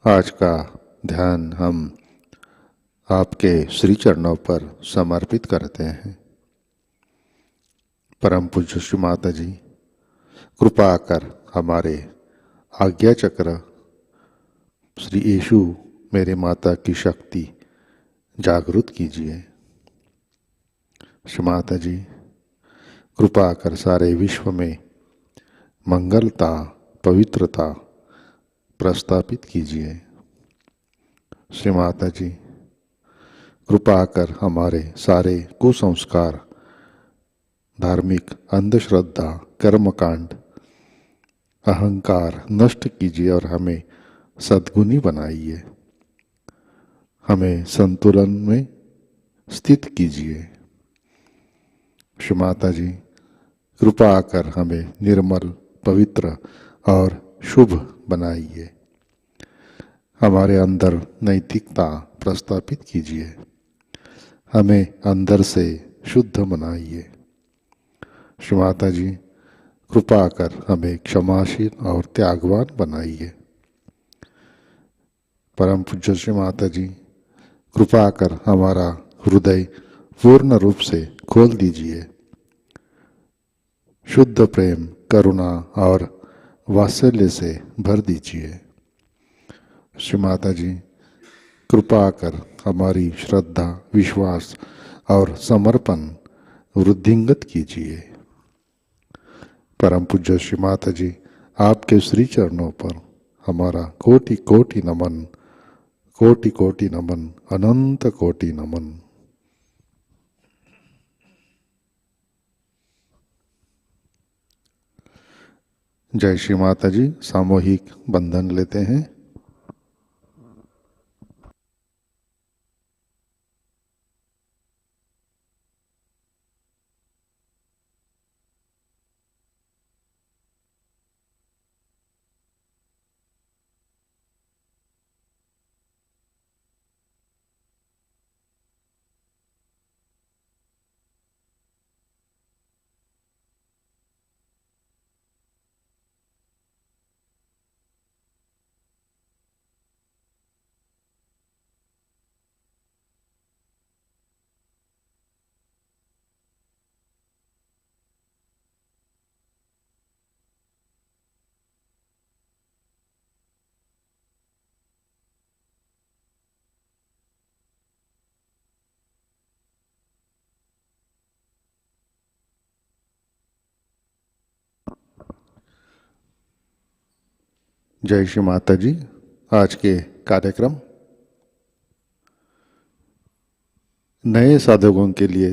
आज का ध्यान हम आपके श्री चरणों पर समर्पित करते हैं। परम पूज्य श्री माता जी, कृपा कर हमारे आज्ञा चक्र श्री यीशु मेरे माता की शक्ति जागृत कीजिए। श्री माता जी, कृपा कर सारे विश्व में मंगलता, पवित्रता प्रस्थापित कीजिए। श्री माता जी, कृपा कर हमारे सारे कुसंस्कार, धार्मिक अंधश्रद्धा, कर्मकांड, अहंकार नष्ट कीजिए और हमें सद्गुणी बनाइए। हमें संतुलन में स्थित कीजिए। श्री माता जी, कृपा कर हमें निर्मल, पवित्र और शुभ बनाइए। हमारे अंदर नैतिकता प्रस्थापित कीजिए। हमें अंदर से शुद्ध बनाइए। श्री माता जी, कृपा कर हमें क्षमाशील और त्यागवान बनाइए। परम पूज्य श्री माता जी, कृपा कर हमारा हृदय पूर्ण रूप से खोल दीजिए। शुद्ध प्रेम, करुणा और वात्सल्य से भर दीजिए। श्री माता जी, कृपा कर हमारी श्रद्धा, विश्वास और समर्पण वृद्धिंगत कीजिए। परम पूज्य श्री माता जी, आपके श्री चरणों पर हमारा कोटि कोटि नमन, कोटि कोटि नमन, अनंत कोटि नमन। जय श्री माता जी। सामूहिक बंधन लेते हैं। जय श्री माता जी। आज के कार्यक्रम नए साधकों के लिए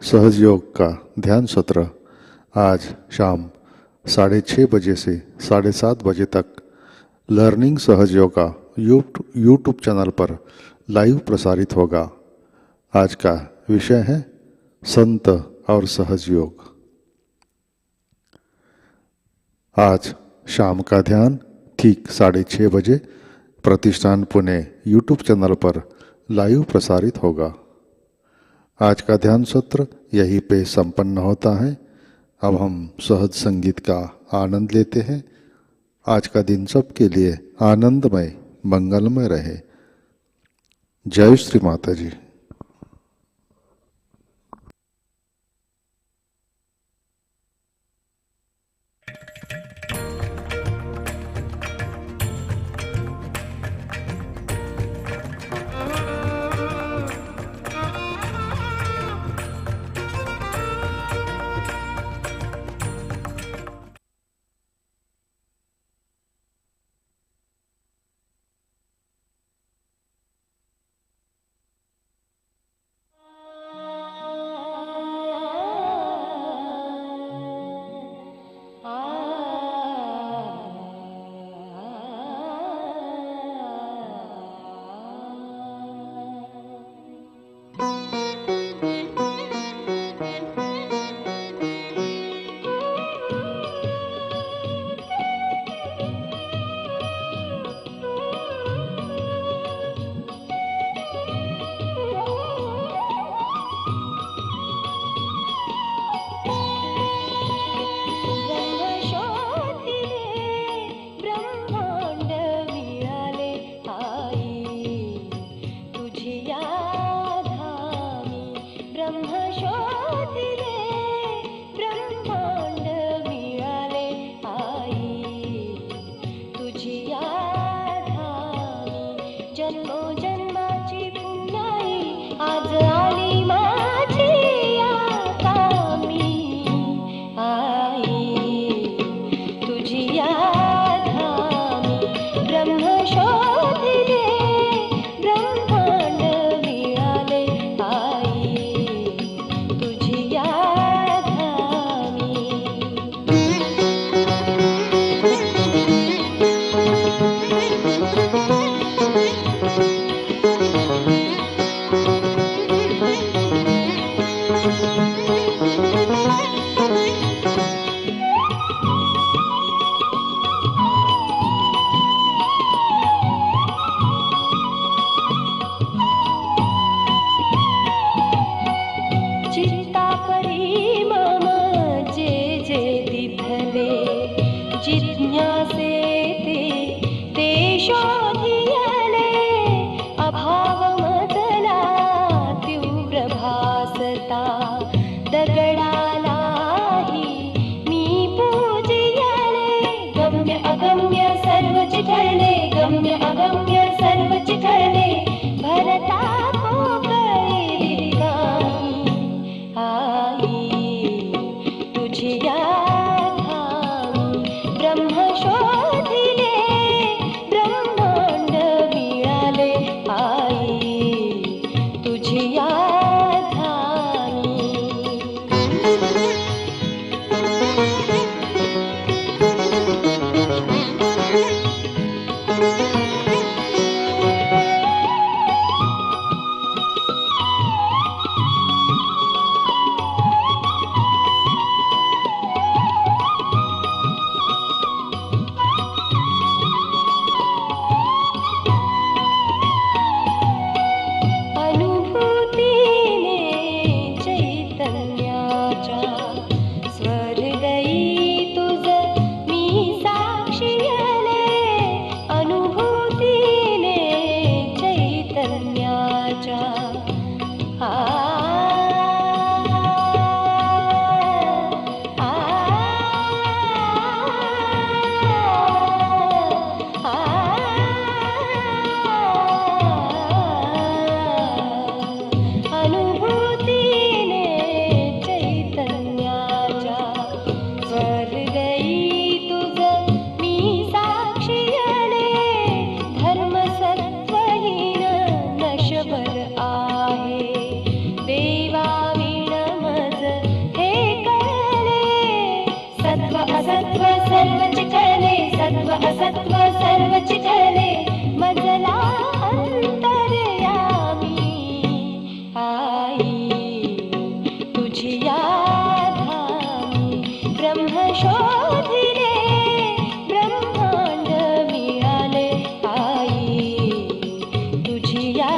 सहजयोग का ध्यान सत्र आज शाम 6:30 बजे से 7:30 बजे तक लर्निंग सहजयोगा यूट्यूब चैनल पर लाइव प्रसारित होगा। आज का विषय है संत और सहजयोग। आज शाम का ध्यान ठीक 6:30 बजे प्रतिष्ठान पुणे यूट्यूब चैनल पर लाइव प्रसारित होगा। आज का ध्यान सत्र यहीं पे संपन्न होता है। अब हम सहज संगीत का आनंद लेते हैं। आज का दिन सबके लिए आनंदमय, मंगलमय रहे। जय श्री माता जी। गम्य अगम्य सर्व चिखले भरता पोकळी रिकामी आई तुझी या धामी ब्रह्म शोधिले ब्रह्मांड मिळाले आई तुझी या असत्व सर्व चिखले मजला अंतर्यामी आई तुझी या धामी ब्रह्म शोधिले ब्रह्मांड मिळाले आई तुझी या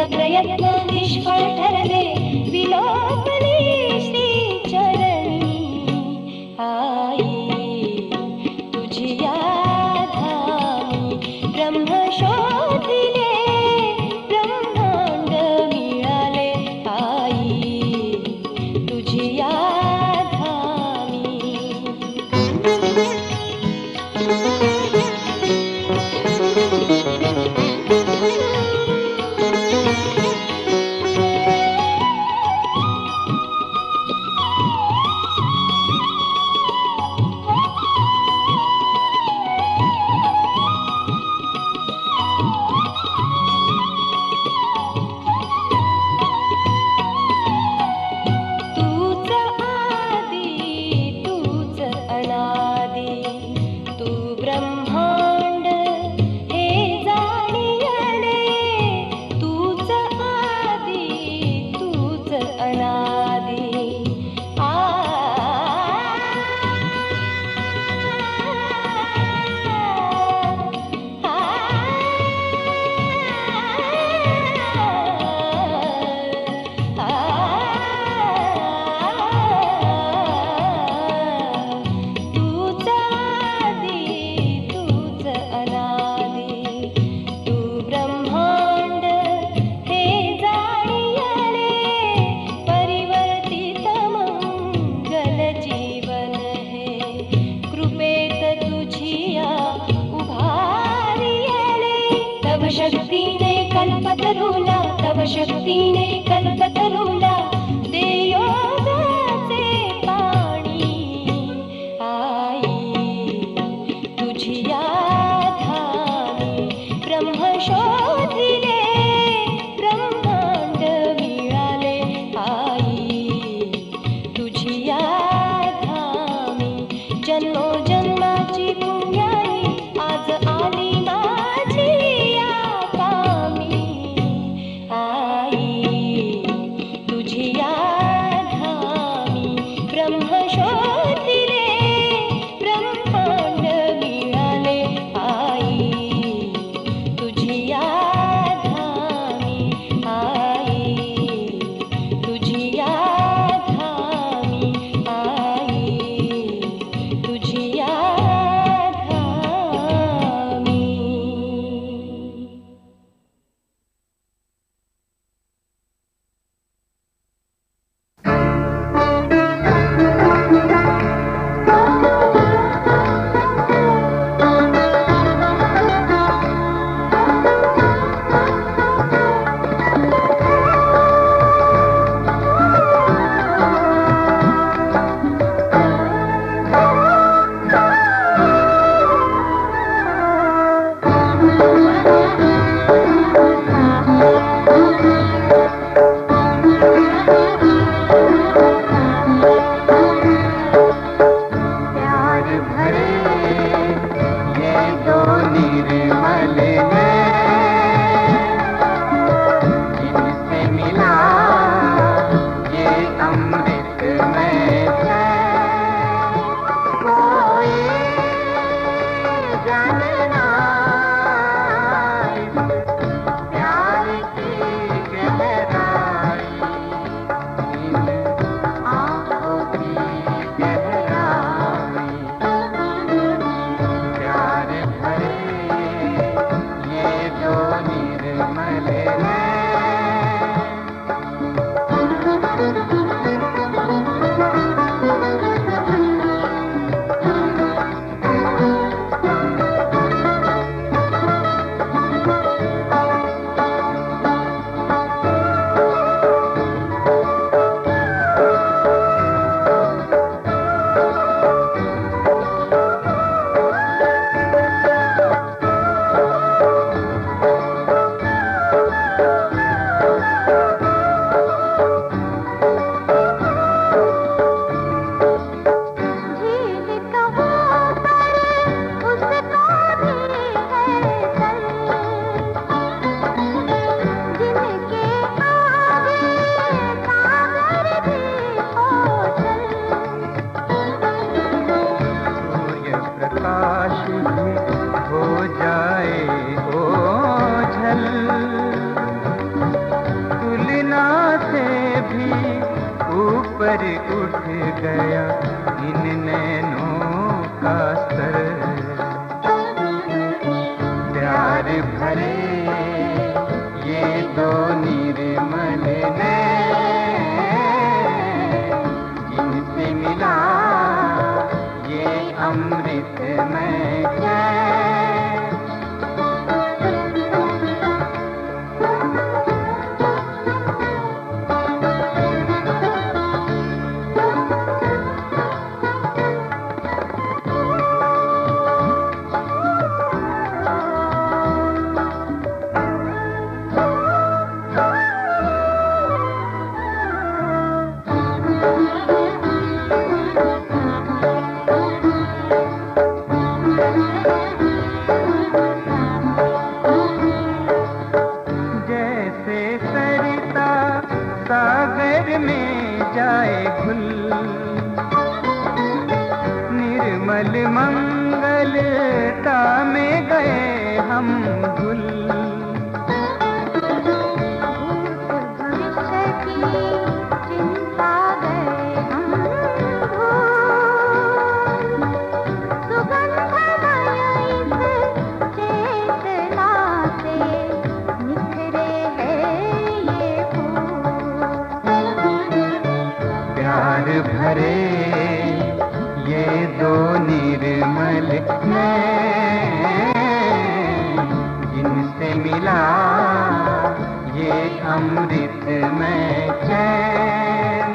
प्रयत्न निष्फळ ठरले विलोपले श्री चरणी आई तुझी या धामी ब्रह्म शोधिले ब्रह्मांड मिळाले आई तुझी या शक्तीने कल्पतरुला तव शक्तीने कल्पतरुला दे योगाचे पाणी आई तुझी या धामी ब्रह्म शोधिले ब्रह्मांड मिळाले आई तुझी या भी ऊपर उठ गया इन नैनों का स्तर। प्यार भरे ये दो निर्मल नैन, जिनसे मिला ये अमृत में चैन। सागर में जाए घुल, निर्मल मंगलता में गए हम भूल। भविष्य की चिंता गए हम भूल, सुगंधमय इस चेतना से निखरे हैं ये फूल। प्यार भरे ये दो निर्मल नैन, जिनसे मिला ये अमृत में चैन।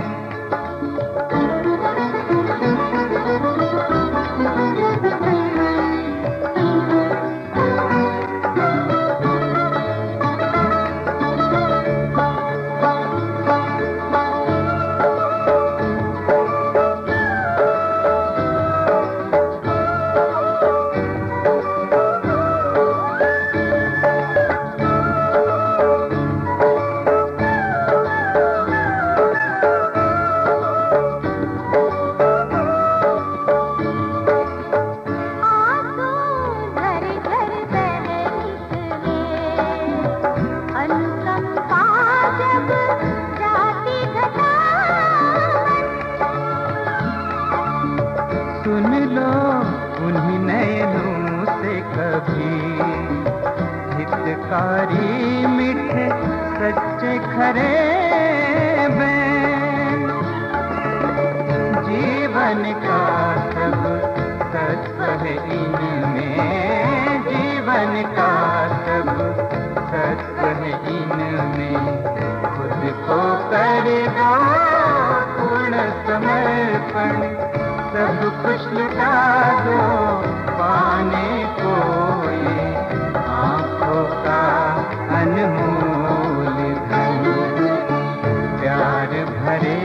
सुन लो उन्हीं नैनों से कभी हितकारी मीठे सच्चे खरे बैन। जीवन का सब सत्व है इनमें, जीवन का सब सत्व है इनमें। खुद को कर दो पूर्ण समर्पण, सब कुछ लुटा दो पाने को ये आँखों का अनमोल धन। प्यार भरे